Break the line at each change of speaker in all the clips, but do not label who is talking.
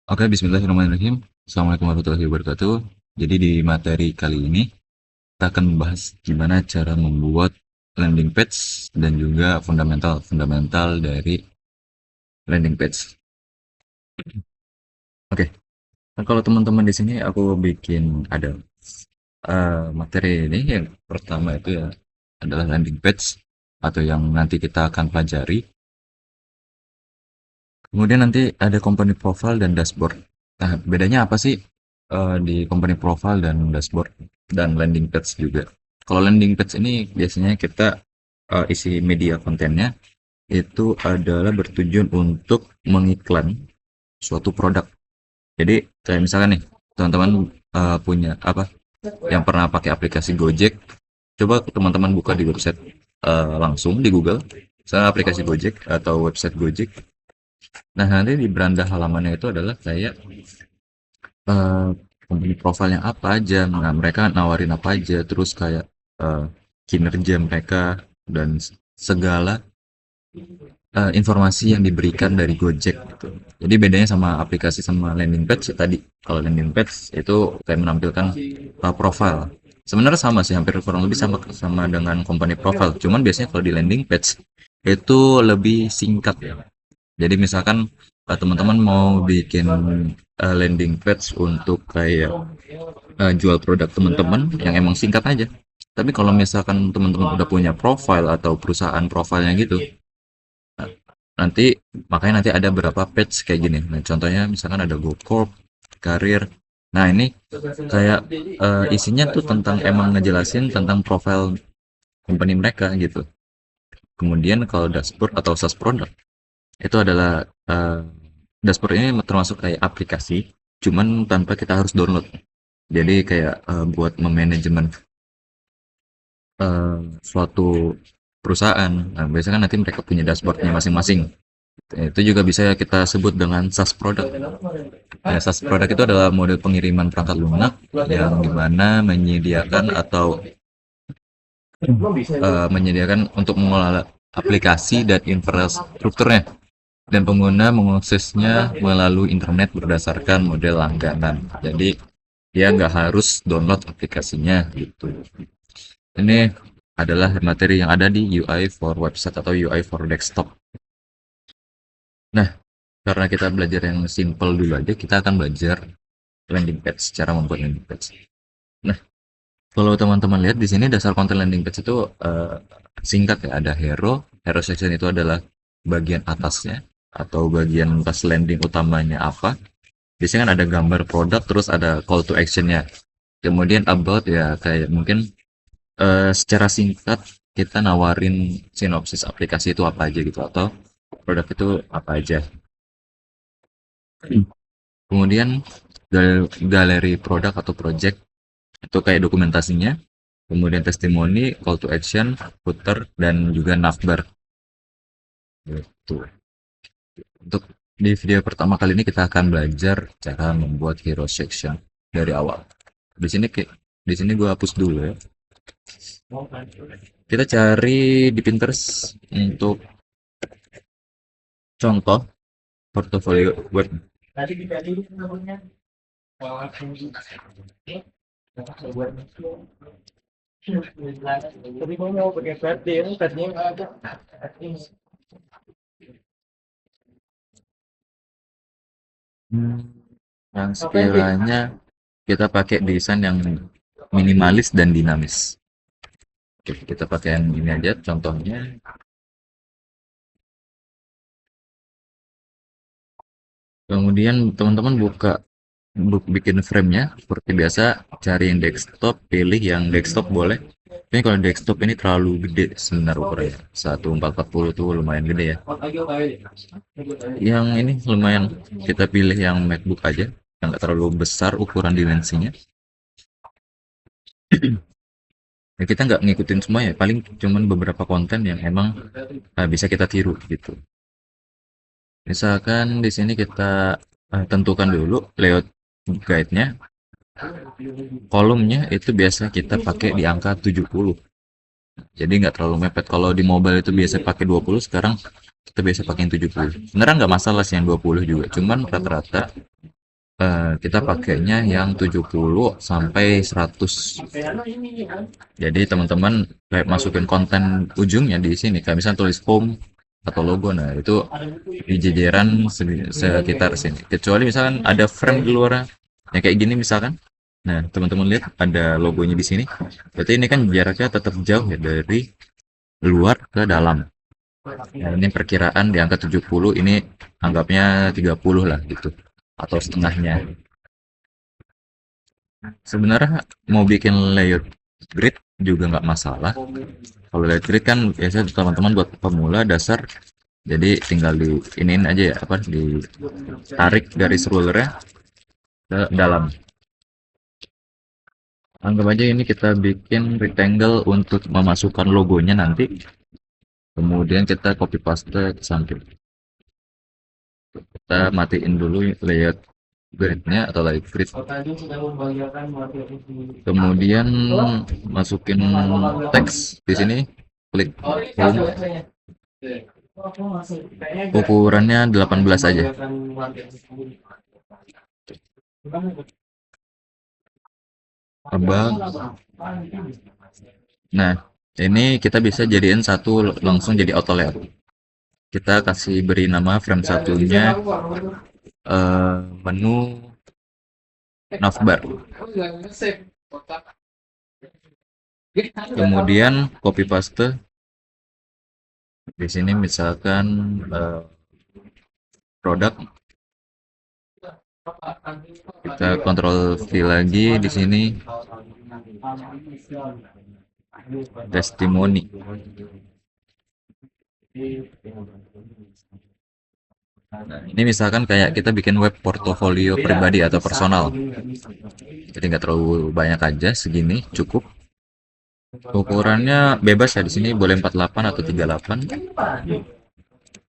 Oke, bismillahirrahmanirrahim. Assalamualaikum warahmatullahi wabarakatuh. Jadi di materi kali ini kita akan membahas gimana cara membuat landing page dan juga fundamental dari landing page. Oke, nah, kalau teman-teman di sini aku bikin ada materi ini yang pertama itu ya adalah landing page atau yang nanti kita akan pelajari. Kemudian nanti ada company profile dan dashboard. Nah, bedanya apa sih di company profile dan dashboard dan landing page juga? Kalau landing page ini biasanya kita isi media kontennya itu adalah bertujuan untuk mengiklan suatu produk. Jadi kayak misalkan nih, teman-teman punya apa yang pernah pakai aplikasi Gojek, coba teman-teman buka di website langsung di Google, misalnya aplikasi Gojek atau website Gojek. Nah, nanti di beranda halamannya itu adalah kayak eh, company profile-nya apa aja, nah, mereka nawarin apa aja, terus kayak eh, kinerja mereka dan segala informasi yang diberikan dari Gojek gitu. Jadi bedanya sama aplikasi sama landing page ya tadi. Kalau landing page itu kayak menampilkan profile. Sebenarnya sama sih, hampir kurang lebih sama sama dengan company profile. Cuman biasanya kalau di landing page itu lebih singkat ya. Jadi misalkan teman-teman mau bikin landing page untuk kayak jual produk teman-teman yang emang singkat aja. Tapi kalau misalkan teman-teman udah punya profile atau perusahaan profilnya gitu, nanti makanya nanti ada beberapa page kayak gini. Nah, contohnya misalkan ada GoCorp, karir. Nah, ini kayak isinya tuh tentang emang ngejelasin tentang profil company mereka gitu. Kemudian kalau dashboard atau SaaS product itu adalah dashboard ini termasuk kayak aplikasi, cuman tanpa kita harus download. Jadi kayak buat memanajemen suatu perusahaan. Nah, biasanya kan nanti mereka punya dashboardnya masing-masing. Itu juga bisa kita sebut dengan SaaS product. Nah, SaaS product itu adalah model pengiriman perangkat lunak yang dimana menyediakan atau menyediakan untuk mengelola aplikasi dan infrastrukturnya dan pengguna mengaksesnya melalui internet berdasarkan model langganan. Jadi dia nggak harus download aplikasinya gitu. Ini adalah materi yang ada di UI for website atau UI for desktop. Nah, karena kita belajar yang simple dulu aja, kita akan belajar landing page, cara membuat landing page. Nah, kalau teman-teman lihat di sini dasar konten landing page itu singkat ya, ada hero section itu adalah bagian atasnya atau bagian pas landing utamanya apa. Biasanya kan ada gambar produk, terus ada call to actionnya. Kemudian about ya kayak mungkin secara singkat kita nawarin sinopsis aplikasi itu apa aja gitu atau produk itu apa aja. Kemudian galeri produk atau project itu kayak dokumentasinya, kemudian testimoni, call to action, footer, dan juga navbar. Gitu. Untuk di video pertama kali ini kita akan belajar cara membuat hero section dari awal. Di sini gue hapus dulu ya. Kita cari di Pinterest untuk contoh portofolio web.
Tapi kau mau pakai plat dia, platnya nggak ada.
Yang sekiranya kita pakai desain yang minimalis dan dinamis. Oke, kita pakai yang ini aja contohnya. Kemudian teman-teman bikin frame-nya seperti biasa, cari yang desktop, pilih yang desktop boleh. Ini kalau desktop ini terlalu gede sebenarnya ukurannya. 1440 tuh lumayan gede ya. Yang ini lumayan, kita pilih yang MacBook aja, yang nggak terlalu besar ukuran dimensinya. Ya, kita nggak ngikutin semua ya, paling cuman beberapa konten yang emang bisa kita tiru gitu. Misalkan di sini kita tentukan dulu layout guide-nya. Kolomnya itu biasa kita pakai di angka 70. Jadi nggak terlalu mepet. Kalau di mobile itu biasa pakai 20, sekarang kita biasa pakai yang 70. Sebenarnya nggak masalah sih yang 20 juga. Cuman rata-rata kita pakainya yang 70 sampai 100. Jadi teman-teman kayak masukin konten ujungnya di sini, kayak misalnya tulis home atau logo, nah itu di jajaran sekitar sini. Kecuali misalkan ada frame di luar, yang kayak gini misalkan. Nah, teman-teman lihat ada logonya di sini. Berarti ini kan jaraknya tetap jauh ya dari luar ke dalam. Nah, ini perkiraan di angka 70, ini anggapnya 30 lah gitu. Atau setengahnya. Sebenarnya mau bikin layout grid juga nggak masalah. Kalau layout grid kan biasanya teman-teman buat pemula dasar, jadi tinggal di iniin aja ya, apa, ditarik garis rulernya ke dalam. Anggap aja ini kita bikin rectangle untuk memasukkan logonya nanti, kemudian kita copy paste ke samping. Kita matiin dulu layout gridnya atau layout grid, kemudian masukin teks di sini, klik home, ukurannya 18 aja. Abang. Nah, ini kita bisa jadiin satu langsung jadi auto layout. Kita kasih beri nama frame satunya menu navbar. Kemudian copy paste di sini misalkan produk. Kita kontrol V lagi di sini, testimoni. Nah, ini misalkan kayak kita bikin web portofolio pribadi atau personal. Jadi nggak terlalu banyak aja, segini cukup. Ukurannya bebas ya, di sini boleh 48 atau 38.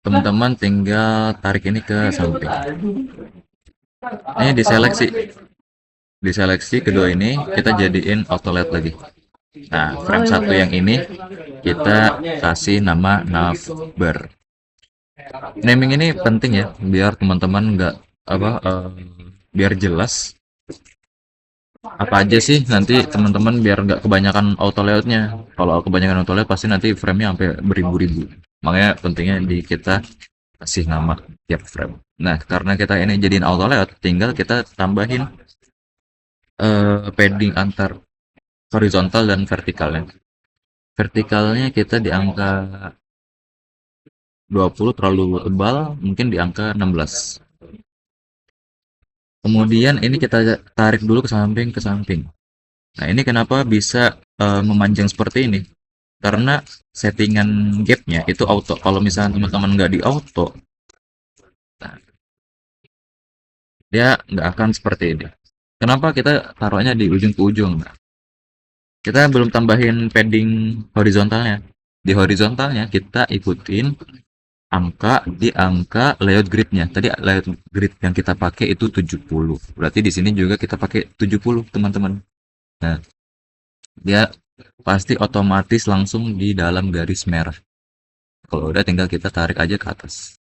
Teman-teman tinggal tarik ini ke samping. Ini diseleksi kedua ini, kita jadiin auto layout lagi. Nah, frame satu yang ini kita kasih nama navbar. Naming ini penting ya, biar teman-teman nggak apa biar jelas apa aja sih nanti teman-teman, biar nggak kebanyakan auto layoutnya. Kalau kebanyakan auto layout pasti nanti framenya sampai beribu-ribu. Makanya pentingnya di kita kasih nama tiap frame. Nah, karena kita ini jadiin auto layout, tinggal kita tambahin padding antar horizontal dan vertikalnya. Vertikalnya kita di angka 20, terlalu tebal, mungkin di angka 16. Kemudian ini kita tarik dulu ke samping ke samping. Nah, ini kenapa bisa memanjang seperti ini? Karena settingan gapnya itu auto. Kalau misalnya teman-teman nggak di auto, nah, dia nggak akan seperti ini. Kenapa kita taruhnya di ujung ke ujung? Nah, kita belum tambahin padding horizontalnya. Di horizontalnya kita ikutin angka di angka layout gridnya. Tadi layout grid yang kita pakai itu 70. Berarti di sini juga kita pakai 70, teman-teman. Nah, dia pasti otomatis langsung di dalam garis merah. Kalau udah tinggal kita tarik aja ke atas.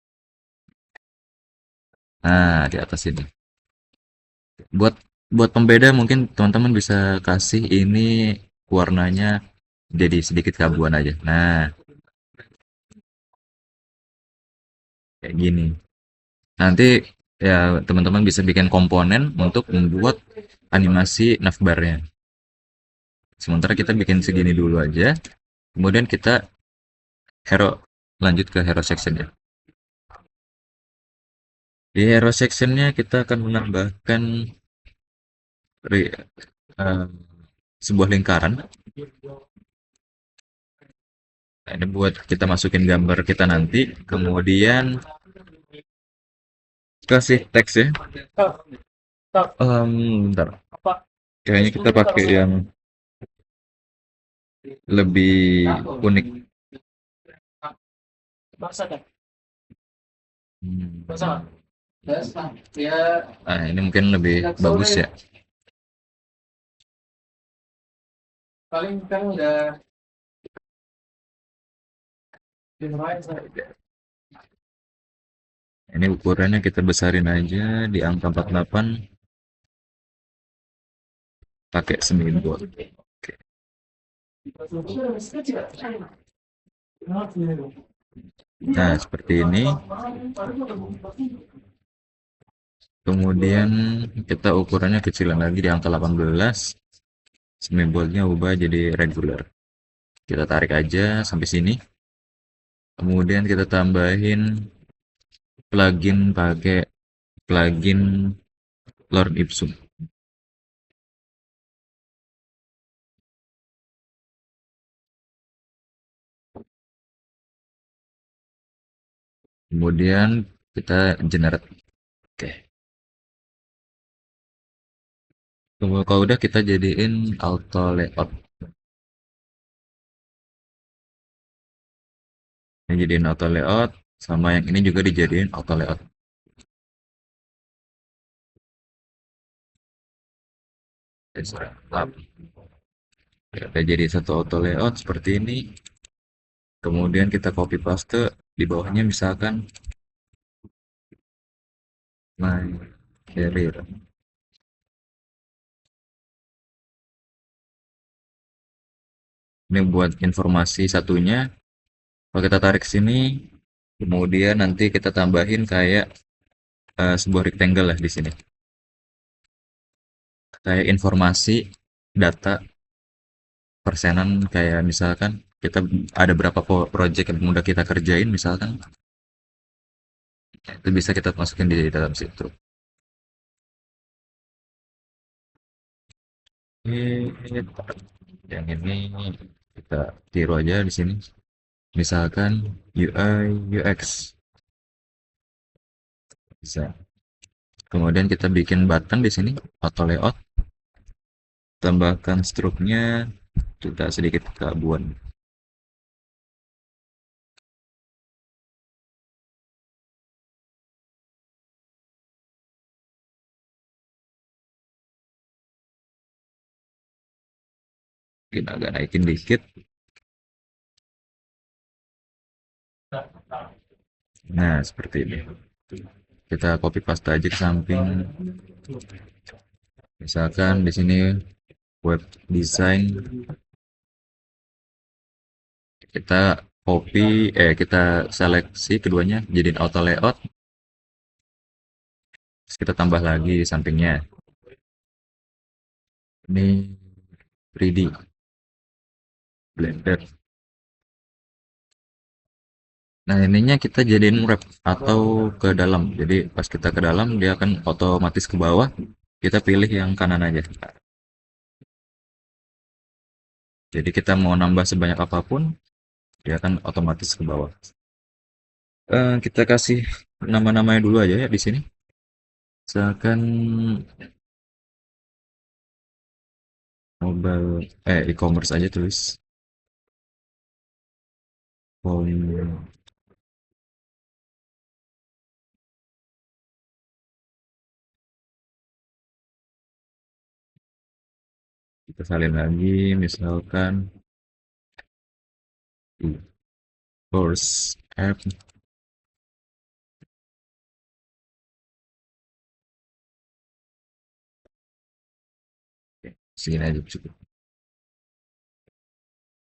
Nah, di atas ini. Buat buat pembeda mungkin teman-teman bisa kasih ini warnanya jadi sedikit keabuan aja. Nah, kayak gini. Nanti ya teman-teman bisa bikin komponen untuk membuat animasi navbarnya. Sementara kita bikin segini dulu aja. Kemudian kita hero lanjut ke hero section ya. Di hero sectionnya kita akan menambahkan eh, sebuah lingkaran. Nah, ini buat kita masukin gambar kita nanti. Kemudian kasih teks ya. Bentar. Kayaknya kita pakai yang lebih unik. Hmm. Nah, ini mungkin lebih bagus ya.
Paling kan udah
Ini ukurannya kita besarin aja di angka 48 pakai semibold. Oke. Nah, seperti ini. Kemudian kita ukurannya kecilan lagi di angka 18. Semiboldnya ubah jadi regular. Kita tarik aja sampai sini. Kemudian kita tambahin plugin pakai plugin Lord Ipsum. Kemudian kita generate. Oke. Kalau udah kita jadiin auto layout. Ini jadiin auto layout sama yang ini juga dijadiin auto layout. Lap. Kita jadi satu auto layout seperti ini. Kemudian kita copy paste di bawahnya misalkan my career. Ini buat informasi satunya. Kalau kita tarik sini, kemudian nanti kita tambahin kayak sebuah rectangle lah di sini. Kayak informasi data persenan kayak misalkan kita ada berapa project yang udah kita kerjain misalkan itu bisa kita masukin di dalam situ. Ini yang ini kita tiru aja di sini. Misalkan UI UX bisa. Kemudian kita bikin button di sini auto layout, tambahkan struknya kita sedikit keabuan. Kita agak naikin dikit. Nah, seperti ini. Kita copy paste aja ke samping. Misalkan di sini web design kita kita seleksi keduanya jadiin auto layout. Terus kita tambah lagi sampingnya. Ini 3D Blender. Nah, ininya kita jadiin wrap atau ke dalam. Jadi pas kita ke dalam dia akan otomatis ke bawah. Kita pilih yang kanan aja. Jadi kita mau nambah sebanyak apapun, dia akan otomatis ke bawah. Kita kasih nama-namanya dulu aja ya di sini. Misalkan mobile e-commerce aja tulis. Home. Kita salin lagi misalkan course app. Segini aja cukup.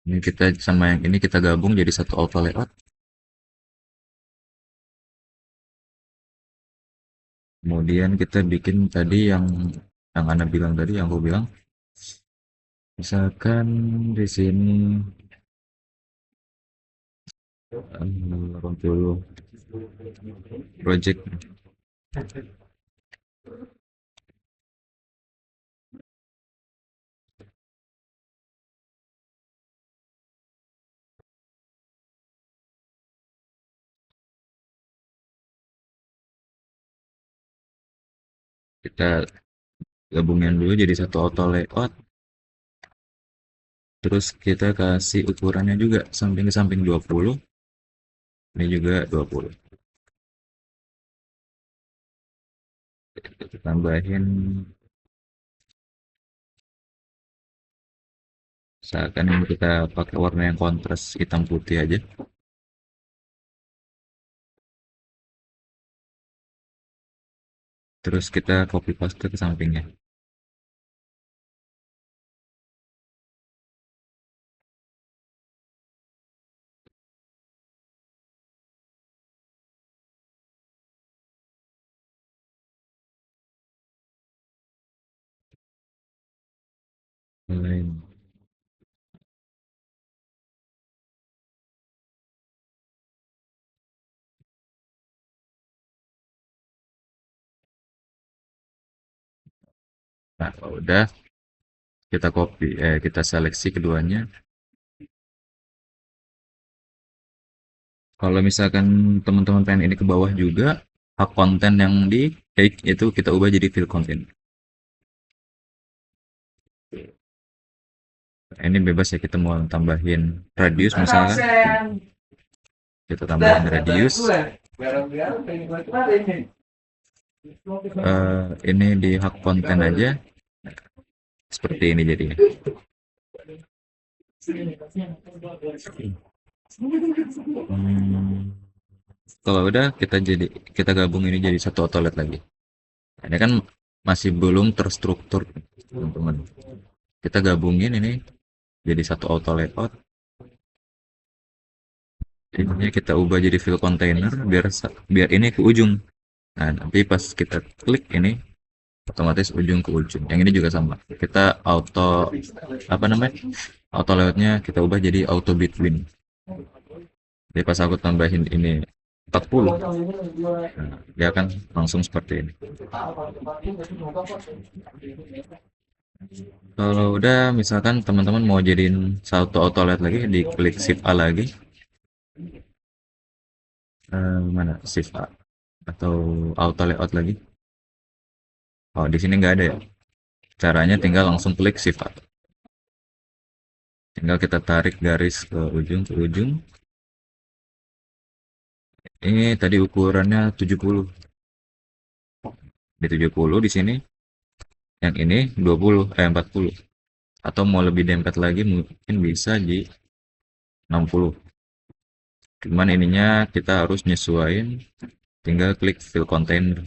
Ini kita sama yang ini kita gabung jadi satu auto layout. Kemudian kita bikin tadi yang Anda bilang tadi, yang aku bilang. Misalkan di sini 80 project. Kita gabungin dulu jadi satu auto layout. Terus kita kasih ukurannya juga samping ke samping 20. Ini juga 20. Kita tambahin misalkan ini kita pakai warna yang kontras hitam putih aja. terus kita copy paste ke sampingnya. Lain. Nah, kalau udah kita kita seleksi keduanya. Kalau misalkan teman-teman pengen ini ke bawah juga, hak konten yang di take itu kita ubah jadi fill content. Nah, ini bebas ya, kita mau tambahin radius misalkan, kita tambahin radius. Ini di hak konten aja seperti ini jadinya. Kalau udah kita gabung ini jadi satu outlet lagi. Nah, ini kan masih belum terstruktur, teman-teman. Kita gabungin ini jadi satu auto layout. Ini kita ubah jadi fill container biar ini ke ujung. Nah, nanti pas kita klik ini otomatis ujung ke ujung. Yang ini juga sama. Kita auto layoutnya kita ubah jadi auto between. Jadi pas aku tambahin ini 40, nah, dia akan langsung seperti ini. Kalau udah misalkan teman-teman mau jadiin satu auto layout lagi, di klik shift A lagi. Mana shift A atau auto layout lagi. Oh, di sini nggak ada ya. Caranya tinggal langsung klik shift A. Tinggal kita tarik garis ke ujung. Ini tadi ukurannya 70. Di 70 di sini. Yang ini 40. Atau mau lebih dempet lagi mungkin bisa di 60. Cuman ininya kita harus nyesuaiin, tinggal klik fill container.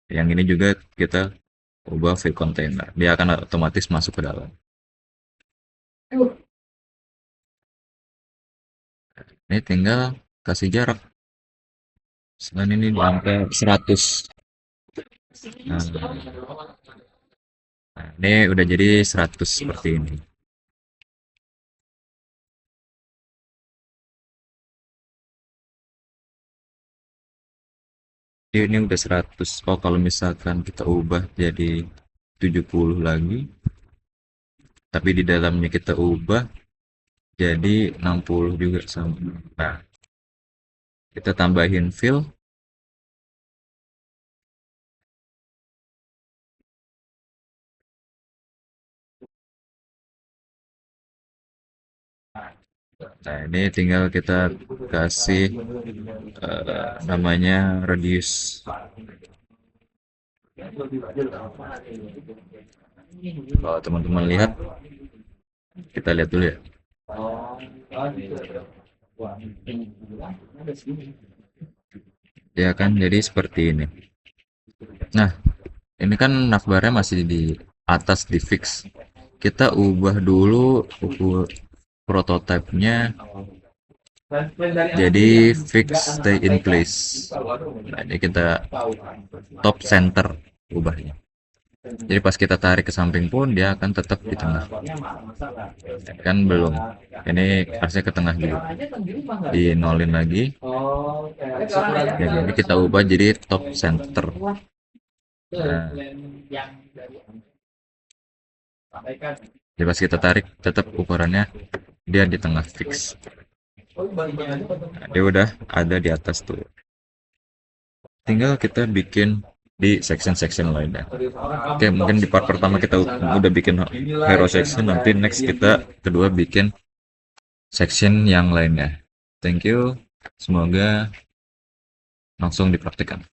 Yang ini juga kita ubah fill container. Dia akan otomatis masuk ke dalam. Ini tinggal kasih jarak. Selain ini sampai 100. Nah, ini udah jadi 100 seperti ini. Ini udah 100. Oh, kalau misalkan kita ubah jadi 70 lagi, tapi di dalamnya kita ubah jadi 60 juga sama. Nah, kita tambahin fill. Nah, ini tinggal kita kasih namanya radius. Kalau teman-teman lihat, kita lihat dulu ya. Ya kan, jadi seperti ini. Nah, ini kan navbarnya masih di atas di fix. Kita ubah dulu prototipenya jadi fix stay in place. Nah, ini kita top center ubahnya. Jadi pas kita tarik ke samping pun dia akan tetap di tengah. Kan belum. Ini harusnya ke tengah dulu. Di nolin lagi. Jadi kita ubah jadi top center. Nah, jadi pas kita tarik tetap ukurannya dia di tengah fix. Nah, dia udah ada di atas tuh. Tinggal kita bikin di section-section lainnya. Oke, mungkin di part pertama kita udah bikin hero section, nanti next kita kedua bikin section yang lainnya. Thank you, semoga langsung dipraktikkan.